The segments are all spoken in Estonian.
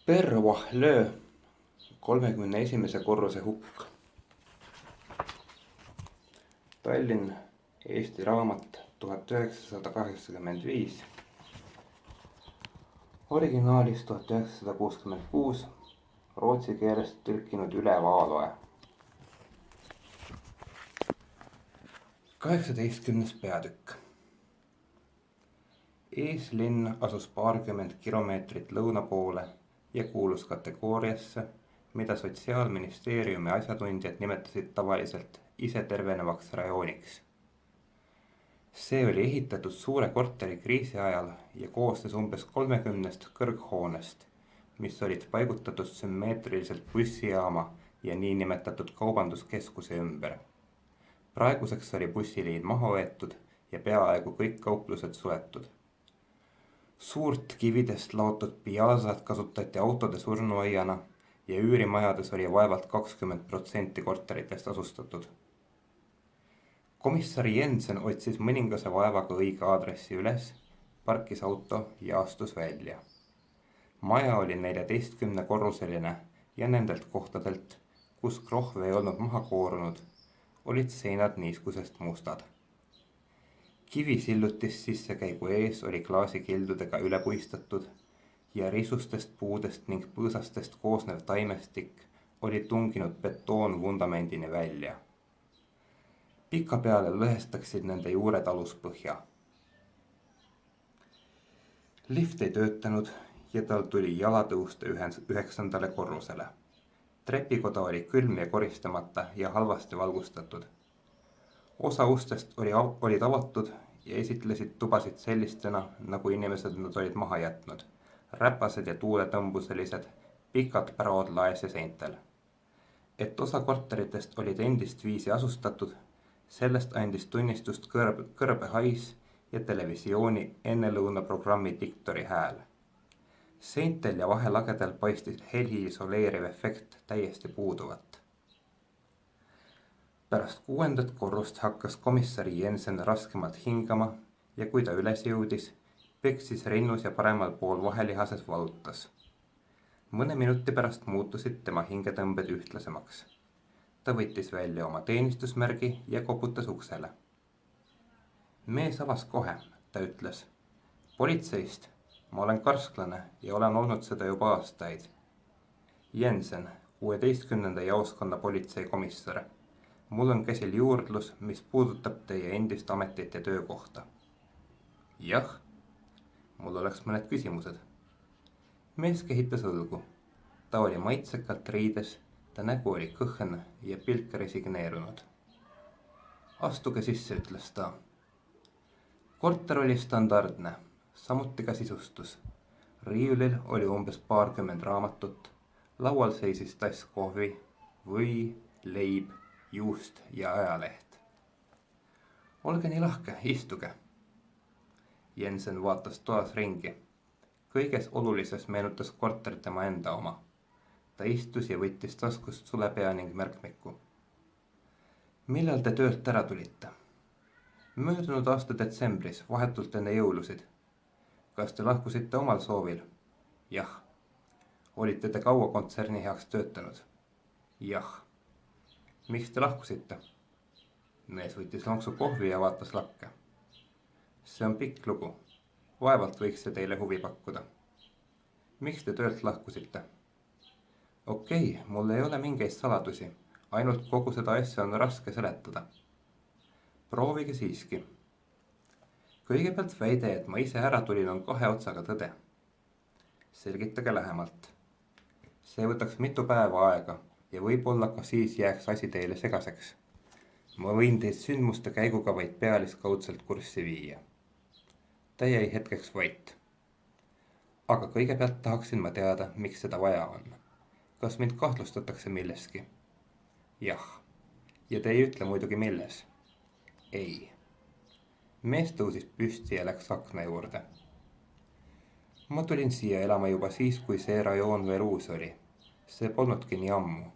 Père Wahlöö 31. korruse hukk. Tallinn, Eesti raamat 1985. Originaalis 1966, rootsi keelest tõlkinud Üle Vaaloe. 18. peatükk. Eeslinn asus paarkümmend kilomeetrit lõuna poole ja kuulus kategooriasse, mida Sotsiaalministeeriumi asjatundjad nimetasid tavaliselt isetervenevaks rajooniks. See oli ehitatud suure korteri kriisi ajal ja koosnes umbes 30 kõrghoonest, mis olid paigutatud sümmeetriliselt bussijaama ja niinimetatud kaubanduskeskuse ümber. Praeguseks oli bussiliin maha võetud ja peaaegu kõik kauplused suletud. Suurt kividest laotud piazzat kasutati autode surnuaiana ja üürimajades oli vaevalt 20% korteritest asustatud. Komissari Jensen otsis mõningase vaevaga õige aadressi üles, parkis auto ja astus välja. Maja oli 14-korruseline ja nendelt kohtadelt, kus krohv ei olnud maha koorunud, olid seinad niiskusest mustad. Kivisillutist sissekäigu ees oli klaasikildudega üle puistatud ja risustest puudest ning põõsastest koosnev taimestik oli tunginud betoonvundamendini välja. Pikapeale lõhestaksid nende juured aluspõhja. Lift ei töötanud ja tal tuli jala tõusta 9. korrusele. Trepikoda oli külm ja koristamata ja halvasti valgustatud. Osa ustest olid avatud ja esitlesid tubasid sellistena, nagu inimesed nad olid maha jätnud. Räpased ja tuuletõmbuselised, pikad päraod laes ja seintel. Et osa korteritest olid endist viisi asustatud, sellest andis tunnistust kõrbe hais ja televisiooni ennelõunaprogrammi diktori hääl. Seintel ja vahelagedel paistis heli isoleeriv efekt täiesti puuduvat. Pärast 6. korrust hakkas komissari Jensen raskemalt hingama ja kui ta üles jõudis, peksis rinnus ja paremal pool vahelihases valutas. Mõne minuti pärast muutusid tema hingetõmbed ühtlasemaks. Ta võttis välja oma teenistusmärgi ja koputas uksele. Mees avas kohe, ta ütles. Politseist, ma olen karsklane ja olen olnud seda juba aastaid. Jensen, 16. jaoskonna politseikomissar. Mul on käsil juurdlus, mis puudutab teie endist ametit ja töökohta. Jah, mul oleks mõned küsimused. Mees kehitas õlgu. Ta oli maitsekalt riides, ta nägu oli kõhen ja pilk resigneerunud. Astuge sisse, ütles ta. Korter oli standardne, samuti ka sisustus. Riiulil oli umbes 20 raamatut, laual seisis tass kohvi, või, leib, juust ja ajaleht. Olge nii lahke, istuge. Jensen vaatas toas ringi. Kõiges olulises meenutas korter tema enda oma. Ta istus ja võttis taskust sulepea ning märkmiku. Millal te töölt ära tulite? Möödunud aasta detsembris, vahetult enne jõulusid. Kas te lahkusite omal soovil? Jah. Olite te kaua kontserni heaks töötanud? Jah. Miks te lahkusite? Mees võttis lonksu kohvi ja vaatas lakke. See on pikk lugu. Vaevalt võiks see teile huvi pakkuda. Miks te töölt lahkusite? Okei, mul ei ole mingeid saladusi. Ainult kogu seda asja on raske seletada. Proovige siiski. Kõigepealt väide, et ma ise ära tulin, on 2 otsaga tõde. Selgitage lähemalt. See võtaks mitu päeva aega. Ja võib-olla ka siis jääks asi teile segaseks. Ma võin teid sündmuste käiguga vaid pealiskaudselt kurssi viia. Ta jäi hetkeks vait. Aga kõigepealt tahaksin ma teada, miks seda vaja on. Kas mind kahtlustatakse milleski? Jah. Ja te ei ütle muidugi milles? Ei. Mees tõusis püsti ja läks akna juurde. Ma tulin siia elama juba siis, kui see rajoon veel uus oli. See polnudki nii ammu.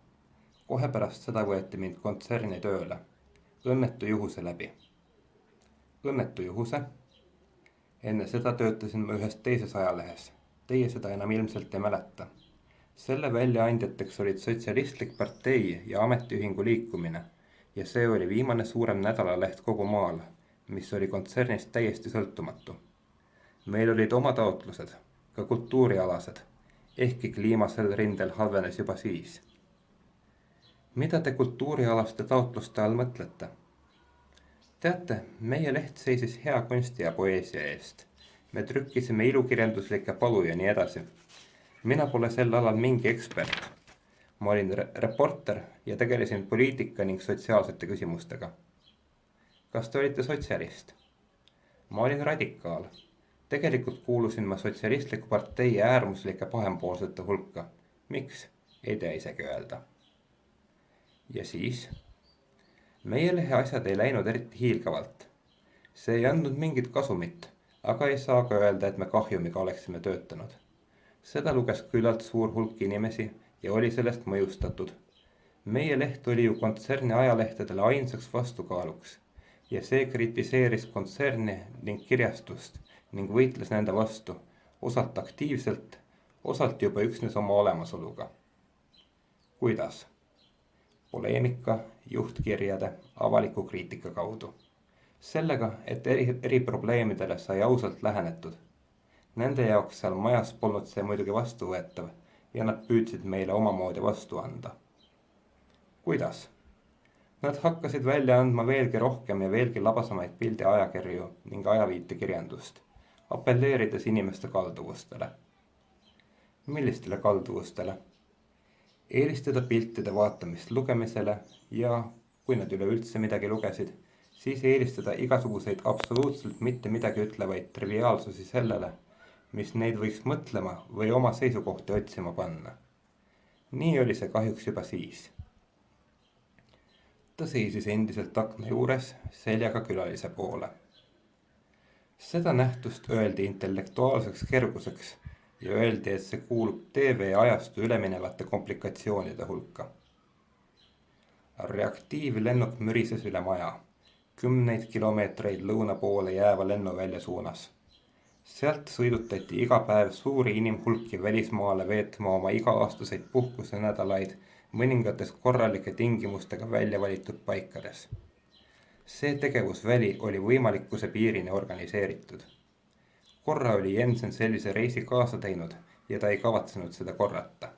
Kohe pärast seda võeti mind kontserni tööle. Õnnetu juhuse läbi. Õnnetu juhuse? Enne seda töötasin ma ühes teises ajalehes. Teie seda enam ilmselt ei mäleta. Selle väljaandjateks olid Sotsialistlik partei ja Ametiühingu liikumine ja see oli viimane suurem nädalaleht kogu maal, mis oli kontsernist täiesti sõltumatu. Meil olid oma taotlused, ka kultuurialased, ehkki kliima sel rindel halvenes juba siis. Mida te kultuurialaste taotluste all mõtlete? Teate, meie leht seisis hea kunsti ja poeesia eest. Me trükkisime ilukirjanduslikke palu ja nii edasi. Mina pole sel alal mingi ekspert. Ma olin reporter ja tegelesin poliitika ning sotsiaalsete küsimustega. Kas te olite sotsialist? Ma olin radikaal. Tegelikult kuulusin ma Sotsialistliku partei äärmuslike pahempoolsete hulka. Miks? Ei tea isegi öelda. Ja siis? Meie lehe asjad ei läinud eriti hiilgavalt. See ei andnud mingit kasumit, aga ei saa ka öelda, et me kahjumiga oleksime töötanud. Seda luges küllalt suur hulk inimesi ja oli sellest mõjustatud. Meie leht oli ju kontserni ajalehtedele ainsaks vastukaaluks ja see kritiseeris kontserni ning kirjastust ning võitles nende vastu, osalt aktiivselt, osalt juba üksnes oma olemasoluga. Kuidas? Poleemika, juhtkirjade, avaliku kriitika kaudu. Sellega, et eri probleemidele sai ausalt lähenetud. Nende jaoks seal majas polnud see muidugi vastuvõetav ja nad püüdsid meile omamoodi vastu anda. Kuidas? Nad hakkasid välja andma veelgi rohkem ja veelgi labasamaid pildi ajakirju ning ajaviitekirjandust, apelleerides inimeste kalduvustele. Millistele kalduvustele? Eelistada piltide vaatamist lugemisele ja, kui nad üleüldse midagi lugesid, siis eelistada igasuguseid absoluutselt mitte midagi ütlevaid triviaalsusi sellele, mis neid võiks mõtlema või oma seisukohti otsima panna. Nii oli see kahjuks juba siis. Ta seisis endiselt akna juures seljaga külalise poole. Seda nähtust öeldi intellektuaalseks kerguseks ja öeldi, et see kuulub TV ajastu üleminevate komplikatsioonide hulka. Reaktiivlennuk mürises üle maja, 10 kilomeetreid lõuna poole jääva lennuvälja suunas. Sealt sõidutati iga päev suuri inimhulki välismaale veetma oma iga-aastaseid puhkusenädalaid mõningates korralike tingimustega välja valitud paikades. See tegevusväli oli võimalikkuse piirini organiseeritud. Korra oli Jensen sellise reisi kaasa teinud ja ta ei kavatsenud seda korrata.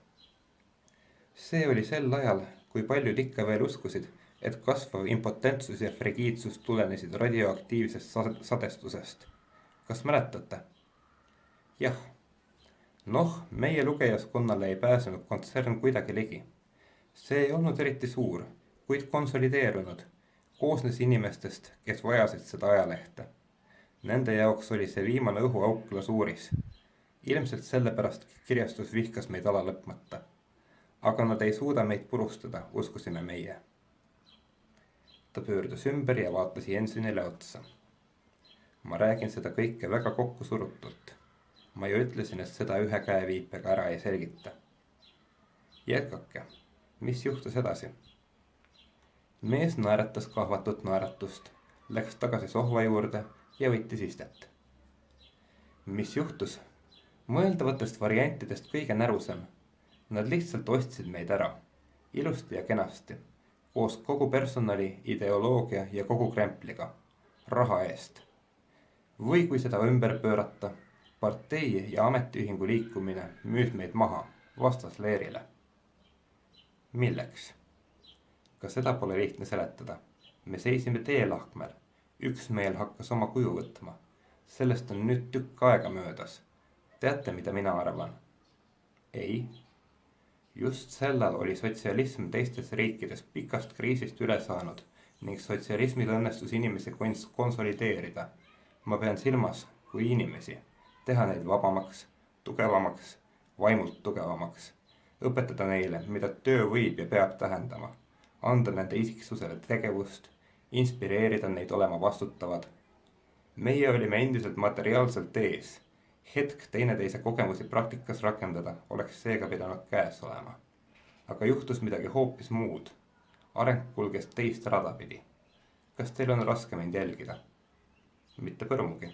See oli sel ajal, kui paljud ikka veel uskusid, et kasvav impotentsus ja frigiidsus tulenesid radioaktiivsest sadestusest. Kas mäletate? Jah. Meie lugejaskonnale ei pääsenud kontsern kuidagi ligi. See ei olnud eriti suur, kuid konsolideerunud, koosnes inimestest, kes vajasid seda ajalehte. Nende jaoks oli see viimane õhuauk lasuuris. Ilmselt sellepärast kirjastus vihkas meid ala lõpmata. Aga nad ei suuda meid purustada, uskusime meie. Ta pöördus ümber ja vaatas Jensenile otsa. Ma räägin seda kõike väga kokku surutult. Ma ju ütlesin, et seda ühe käeviipega ära ei selgita. Jätkake. Mis juhtus edasi? Mees naeratas kahvatut naeratust, läks tagasi sohva juurde ja võttis istet. Mis juhtus? Mõeldavatest variantidest kõige närusem. Nad lihtsalt ostsid meid ära. Ilusti ja kenasti. Koos kogu personali, ideoloogia ja kogu krempliga. Raha eest. Või kui seda ümber pöörata, partei ja ametiühingu liikumine müüs meid maha, vastasleerile. Milleks? Ka seda pole lihtne seletada. Me seisime teelahkmel. Üks meel hakkas oma kuju võtma. Sellest on nüüd tükk aega möödas. Teate, mida mina arvan? Ei. Just sellal oli sotsialism teistes riikides pikast kriisist üle saanud ning sotsialismil õnnestus inimesi konsolideerida. Ma pean silmas kui inimesi, teha neid vabamaks, tugevamaks, vaimult tugevamaks, õpetada neile, mida töö võib ja peab tähendama, anda nende isiksusele tegevust, inspireerida neid olema vastutavad. Meie olime endiselt materiaalselt ees. Hetk teineteise kogemusi praktikas rakendada oleks seega pidanud käes olema. Aga juhtus midagi hoopis muud. Areng kulges teist rada pidi. Kas teil on raske mind jälgida? Mitte põrmugi.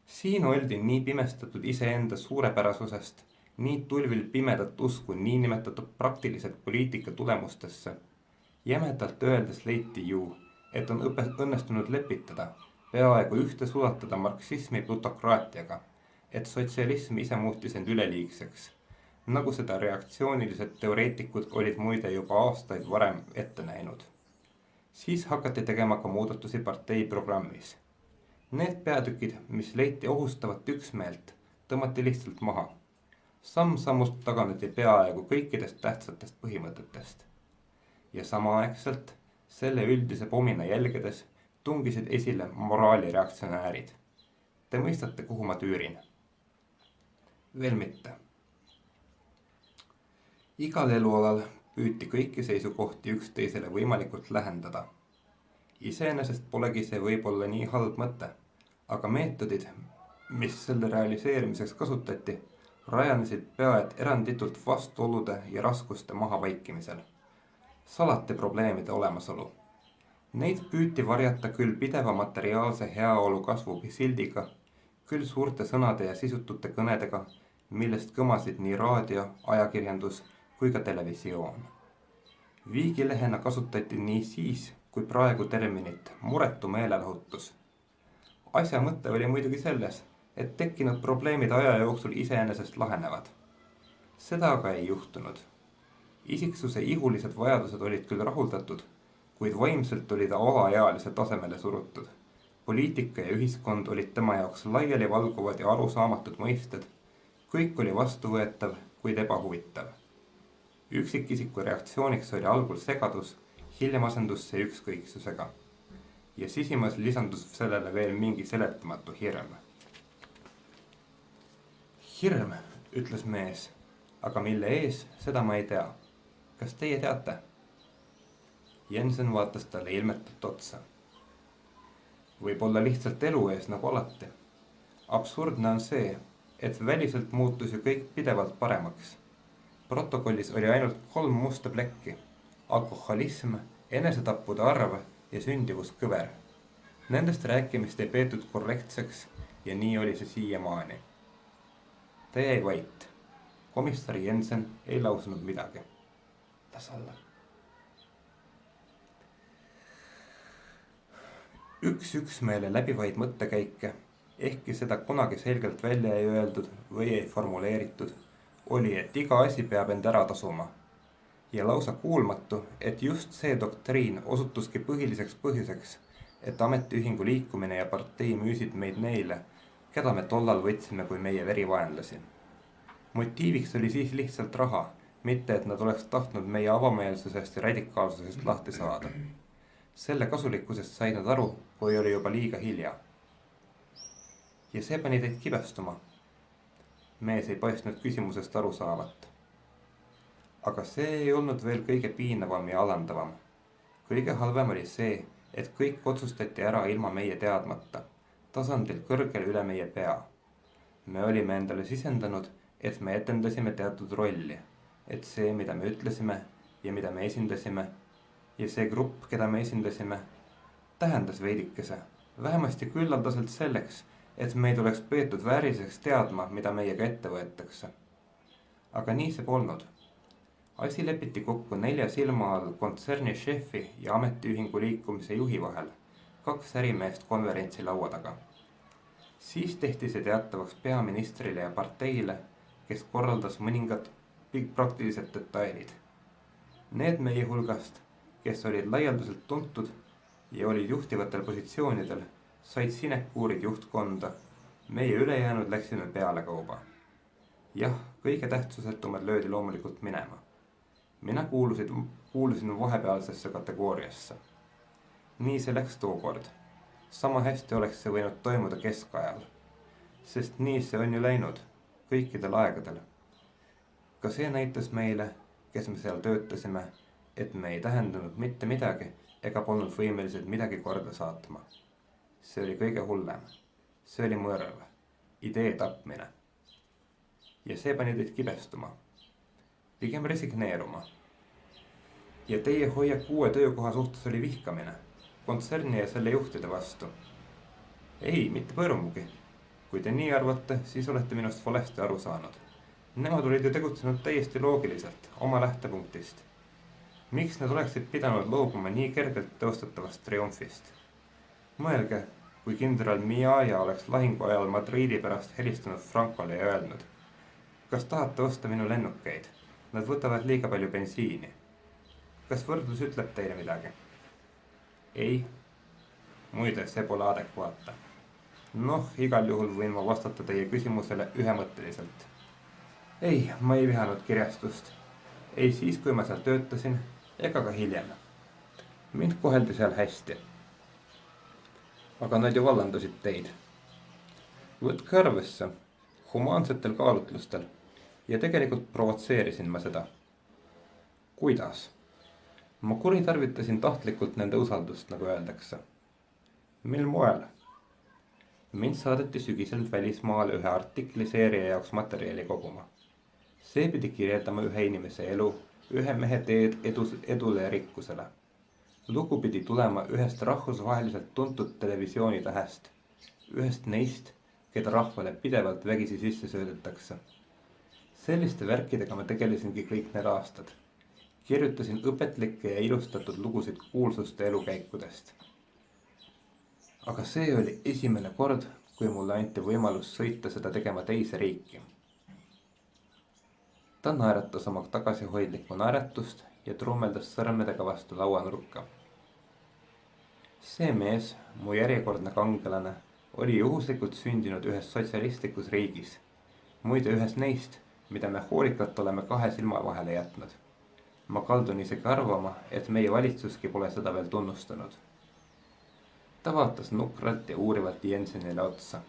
Siin oldi nii pimestatud iseenda suurepärasusest, nii tulvil pimedat usku niinimetatud praktilised poliitika tulemustesse. Jämedalt öeldes leiti ju, et on õnnestunud lepitada, peaaegu ühte sulatada marksismi plutokraatiaga, et sotsialism ise muutis end üleliigseks, nagu seda reaktsioonilised teoreetikud olid muide juba aastaid varem ette näinud. Siis hakati tegema ka muudatusi partei programmis. Need peatükid, mis leiti ohustavat üksmeelt, tõmmati lihtsalt maha. Samm-sammust taganeti peaaegu kõikidest tähtsatest põhimõtetest. Ja samaaegselt selle üldise pomina jälgedes tungisid esile moraalireaktsionäärid. Te mõistate, kuhu ma tüürin? Veel mitte. Igal elualal püüti kõiki seisukohti üksteisele võimalikult lähendada. Iseenesest polegi see võib-olla nii halb mõte, aga meetodid, mis selle realiseerimiseks kasutati, rajanesid peaaegu eranditult vastuolude ja raskuste mahavaikimisel. Salati probleemide olemasolu. Neid püüti varjata küll pideva materiaalse heaolu kasvu sildiga, küll suurte sõnade ja sisutute kõnedega, millest kõmasid nii raadio, ajakirjandus kui ka televisioon. Viigilehena kasutati nii siis kui praegu terminit muretu meelelahutus. Asja mõte oli muidugi selles, et tekkinud probleemid aja jooksul iseenesest lahenevad. Seda aga ei juhtunud. Isiksuse ihulised vajadused olid küll rahuldatud, kuid vaimselt oli ta alaealise tasemele surutud. Poliitika ja ühiskond olid tema jaoks laiali valguvad ja arusaamatud mõisted. Kõik oli vastuvõetav, kuid ebahuvitav. Üksikisiku reaktsiooniks oli algul segadus, hiljem asendus see ükskõiksusega. Ja sisimas lisandus sellele veel mingi seletamatu hirm. Hirm, ütles mees, aga mille ees, seda ma ei tea. Kas teie teate? Jensen vaatas talle ilmetult otsa. Võib olla lihtsalt elu ees nagu alati. Absurdne on see, et väliselt muutus ju kõik pidevalt paremaks. Protokollis oli ainult 3 musta plekki. Alkoholism, enesetappude arv ja sündivuskõver. Nendest rääkimist ei peetud korrektseks ja nii oli see siiamaani. Ta jäi vait. Komissar Jensen ei lausunud midagi. Las alla. Üks üksmeele läbivaid mõttekäike, ehkki seda kunagi selgelt välja ei öeldud või ei formuleeritud, oli, et iga asi peab end ära tasuma. Ja lausa kuulmatu, et just see doktriin osutuski põhiliseks põhjuseks, et ametiühingu liikumine ja partei müüsid meid neile, keda me tollal võtsime kui meie verivaenlasi. Motiiviks oli siis lihtsalt raha, mitte et nad oleks tahtnud meie avameelsusest ja radikaalsusest lahti saada. Selle kasulikkusest said nad aru, kui oli juba liiga hilja. Ja see pani teid kibestuma. Mees ei paistnud küsimusest aru saavat. Aga see ei olnud veel kõige piinavam ja alandavam. Kõige halvem oli see, et kõik otsustati ära ilma meie teadmata, tasandil kõrgel üle meie pea. Me olime endale sisendanud, et me etendasime teatud rolli, et see, mida me ütlesime ja mida me esindasime, ja see grupp, keda me esindasime, tähendas veidikese, vähemasti küllaldaselt selleks, et meid oleks peetud vääriseks teadma, mida meiega ette võetakse. Aga nii see polnud. Asi lepiti kokku 4 silma all kontserni šefi ja ametiühingu liikumise juhi vahel, 2 ärimeest konverentsi laua taga. Siis tehti see teatavaks peaministrile ja parteile, kes korraldas mõningad praktilised detailid. Need meie hulgast, kes olid laialdaselt tuntud ja olid juhtivatel positsioonidel, said sinekuurid juhtkonda, meie ülejäänud läksime pealekauba. Jah, kõige tähtsusetumad löödi loomulikult minema. Mina kuulusin vahepealsesse kategooriasse. Nii see läks tookord. Sama hästi oleks see võinud toimuda keskajal. Sest nii see on ju läinud, kõikidel aegadel. Ka see näitas meile, kes me seal töötasime, et me ei tähendanud mitte midagi ega polnud võimelised midagi korda saatma. See oli kõige hullem. See oli mõrv. Idee tapmine. Ja see pani teid kibestuma. Pigem resigneeruma. Ja teie hoiak uue töökoha suhtes oli vihkamine. Kontserni ja selle juhtide vastu. Ei, mitte põrmugi. Kui te nii arvate, siis olete minust valesti aru saanud. Nemad olid ju tegutsenud täiesti loogiliselt, oma lähtepunktist. Miks nad oleksid pidanud loobuma nii kergelt teostatavast triumfist? Mõelge, kui kindral Miaja oleks lahingu ajal Madriidi pärast helistanud Francole ja öelnud: kas tahate osta minu lennukeid? Nad võtavad liiga palju bensiini. Kas võrdlus ütleb teile midagi? Ei. Muide, see pole adekvaatne. Igal juhul võin ma vastata teie küsimusele ühemõtteliselt. Ei, ma ei vihanud kirjastust. Ei siis, kui ma seal töötasin, ega ka hiljem. Mind koheldi seal hästi. Aga nad ju vallandasid teid. Võtke arvesse, humaansetel kaalutlustel, ja tegelikult provotseerisin ma seda. Kuidas? Ma kuritarvitasin tahtlikult nende usaldust, nagu öeldakse. Mil moel? Mind saadeti sügisel välismaale ühe artikliseeria jaoks materjali koguma. See pidi kirjeldama ühe inimese elu, ühe mehe teed edule ja rikkusele. Lugu pidi tulema ühest rahvusvaheliselt tuntud televisioonitähest, ühest neist, keda rahvale pidevalt vägisi sisse söödetakse. Selliste värkidega ma tegelesingi kõik need aastad. Kirjutasin õpetlikke ja ilustatud lugusid kuulsuste elukäikudest. Aga see oli esimene kord, kui mulle anti võimalus sõita seda tegema teise riiki. Ta naeratas oma tagasihoidlikku naeratust ja trummeldas sõrmedega vastu lauanurka. See mees, mu järjekordne kangelane, oli juhuslikult sündinud ühes sotsialistlikus riigis. Muide ühes neist, mida me hoolikalt oleme kahe silma vahele jätnud. Ma kaldun isegi arvama, et meie valitsuski pole seda veel tunnustanud. Ta vaatas nukralt ja uurivalt Jensenile otsa.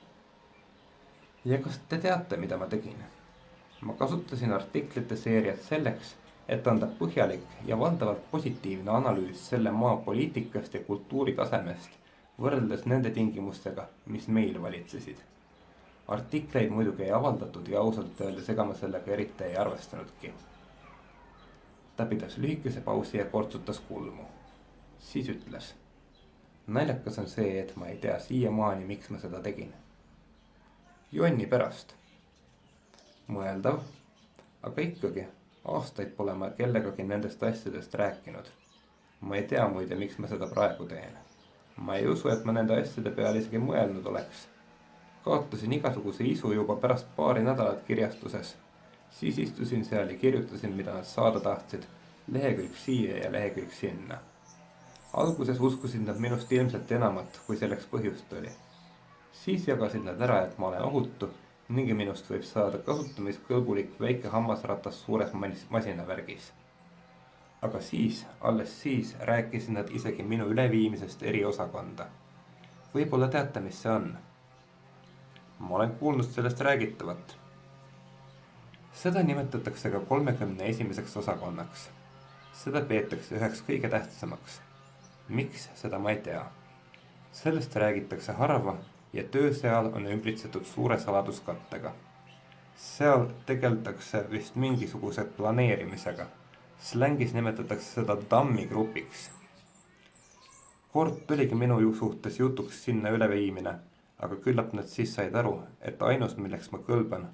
Ja kas te teate, mida ma tegin? Ma kasutasin artiklite seeriat selleks, et anda põhjalik ja valdavalt positiivne analüüs selle maa poliitikast ja kultuuritasemest, võrreldes nende tingimustega, mis meil valitsesid. Artikleid muidugi ei avaldatud ja ausalt öeldes ega ma sellega eriti ei arvestanudki. Ta pidas lühikese pausi ja kortsutas kulmu. Siis ütles: naljakas on see, et ma ei tea siiamaani, miks ma seda tegin. Jonni pärast. Mõeldav, aga ikkagi, aastaid pole ma kellegagi nendest asjadest rääkinud. Ma ei tea muide, miks ma seda praegu teen. Ma ei usu, et ma nende asjade peale isegi mõelnud oleks. Kaotasin igasuguse isu juba pärast paari nädalat kirjastuses. Siis istusin seal ja kirjutasin, mida nad saada tahtsid, lehekülg siia ja lehekülg sinna. Alguses uskusid nad minust ilmselt enamat, kui selleks põhjust oli. Siis jagasid nad ära, et ma olen ohutu ning minust võib saada kasutamiskõlbulik väike hammasratas suures masinavärgis. Aga alles siis rääkisid nad isegi minu üleviimisest eriosakonda. Võib-olla teate, mis see on? Ma olen kuulnud sellest räägitavat. Seda nimetatakse ka 31. osakonnaks. Seda peetakse üheks kõige tähtsamaks. Miks, seda ma ei tea. Sellest räägitakse harva ja töö seal on ümbritsetud suure saladuskattega. Seal tegeldakse vist mingisuguse planeerimisega. Slängis nimetatakse seda dammigrupiks. Kord tuligi minu suhtes jutuks sinna üleviimine, aga küllap nad siis said aru, et ainus, milleks ma kõlban,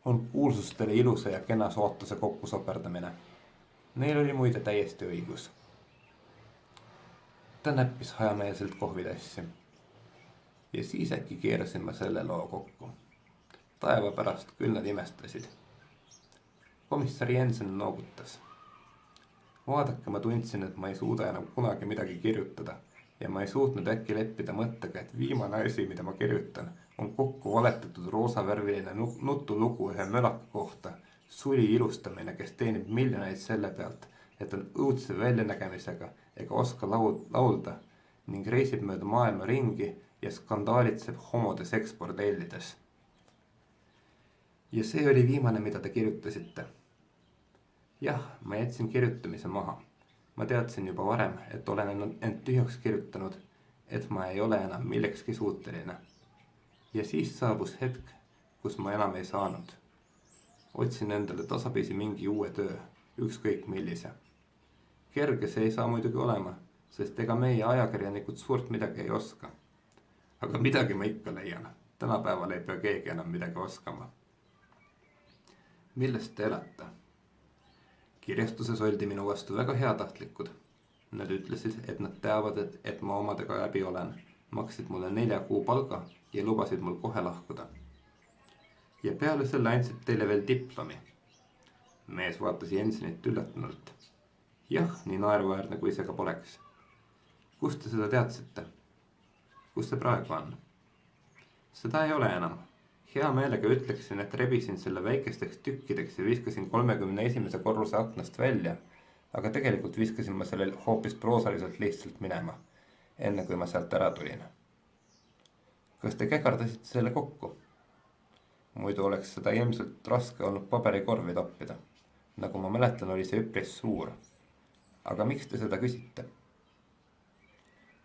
on kuulsustele ilusa ja kena sootuse kokku soperdamine. Neil oli muide täiesti õigus. Ta näppis hajameelselt kohvitassi. Ja siis äkki keerasin ma selle loo kokku. Taeva pärast küll nad imestasid. Komissar Jensen noogutas. Vaadake, ma tundsin, et ma ei suuda enam kunagi midagi kirjutada ja ma ei suutnud äkki leppida mõttega, et viimane asi, mida ma kirjutan, on kokku valetatud roosavärviline nutulugu ühe mölaka kohta, suli ilustamine, kes teenib miljoneid selle pealt, et on õudse väljanägemisega ega oska laulda ning reisib mööda maailma ringi ja skandaalitseb homode seksbordellides. Ja see oli viimane, mida te kirjutasite. Jah, ma jätsin kirjutamise maha. Ma teadsin juba varem, et olen end tühjaks kirjutanud, et ma ei ole enam millekski suuteline. Ja siis saabus hetk, kus ma enam ei saanud. Otsin endale tasapisi mingi uue töö, ükskõik millise. Kerge see ei saa muidugi olema, sest ega meie ajakirjanikud suurt midagi ei oska. Aga midagi ma ikka leian. Tänapäeval ei pea keegi enam midagi oskama. millest te elate? Kirjastuses oldi minu vastu väga heatahtlikud. Nad ütlesid, et nad teavad, et ma omadega läbi olen, maksid mulle 4 kuu palga ja lubasid mul kohe lahkuda. Ja peale selle andsid teile veel diplomi. Mees vaatas Jensenit üllatunult. Jah, nii naeruväärne kui see ka poleks. Kust te seda teadsite? Kus see praegu on? Seda ei ole enam. Hea meelega ütleksin, et rebisin selle väikesteks tükkideks ja viskasin 31. korruse aknast välja, aga tegelikult viskasin ma selle hoopis proosaliselt lihtsalt minema, enne kui ma sealt ära tulin. Kas te kekardasite selle kokku? Muidu oleks seda ilmselt raske olnud paberikorvi toppida. Nagu ma mäletan, oli see üpris suur. Aga miks te seda küsite?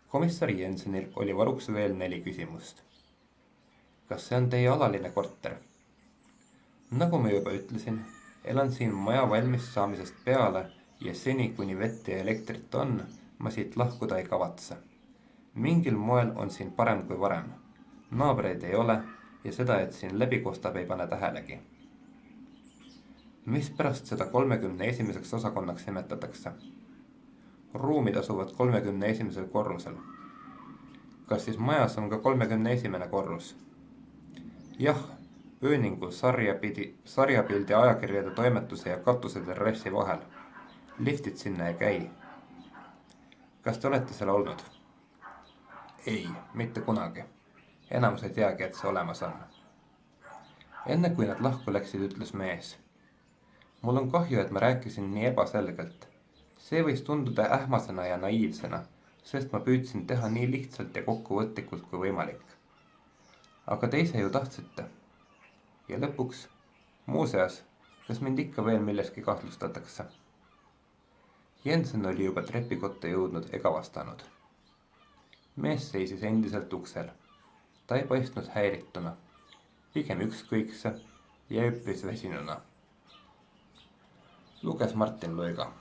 Komissar Jensenil oli varuks veel 4 küsimust. Kas see on teie alaline korter? Nagu ma juba ütlesin, elan siin maja valmis saamisest peale ja seni kuni vett ja elektrit on, ma siit lahkuda ei kavatse. Mingil moel on siin parem kui varem. Naabreid ei ole ja seda, et siin läbi kostab, ei pane tähelegi. Mispärast seda 31. osakonnaks nimetatakse? Ruumid asuvad 31. korrusel. Kas siis majas on ka 31. korrus? Jah, ööningu sarjapildi ajakirjade toimetuse ja katuse terrassi vahel. Liftid sinna ei käi. Kas te olete seal olnud? Ei, mitte kunagi. Enamus ei teagi, et see olemas on. Enne kui nad lahku läksid, ütles mees. Mul on kahju, et ma rääkisin nii ebaselgelt. See võis tunduda ähmasena ja naiivsena, sest ma püüdsin teha nii lihtsalt ja kokkuvõtlikult kui võimalik. Aga te ise ju tahtsite. Ja lõpuks, muuseas, kas mind ikka veel milleski kahtlustatakse? Jensen oli juba trepikotta jõudnud ega vastanud. Mees seisis endiselt uksel. Ta ei paistnud häirituna, pigem ükskõikse ja üpris väsinuna. Luges Martin Luiga.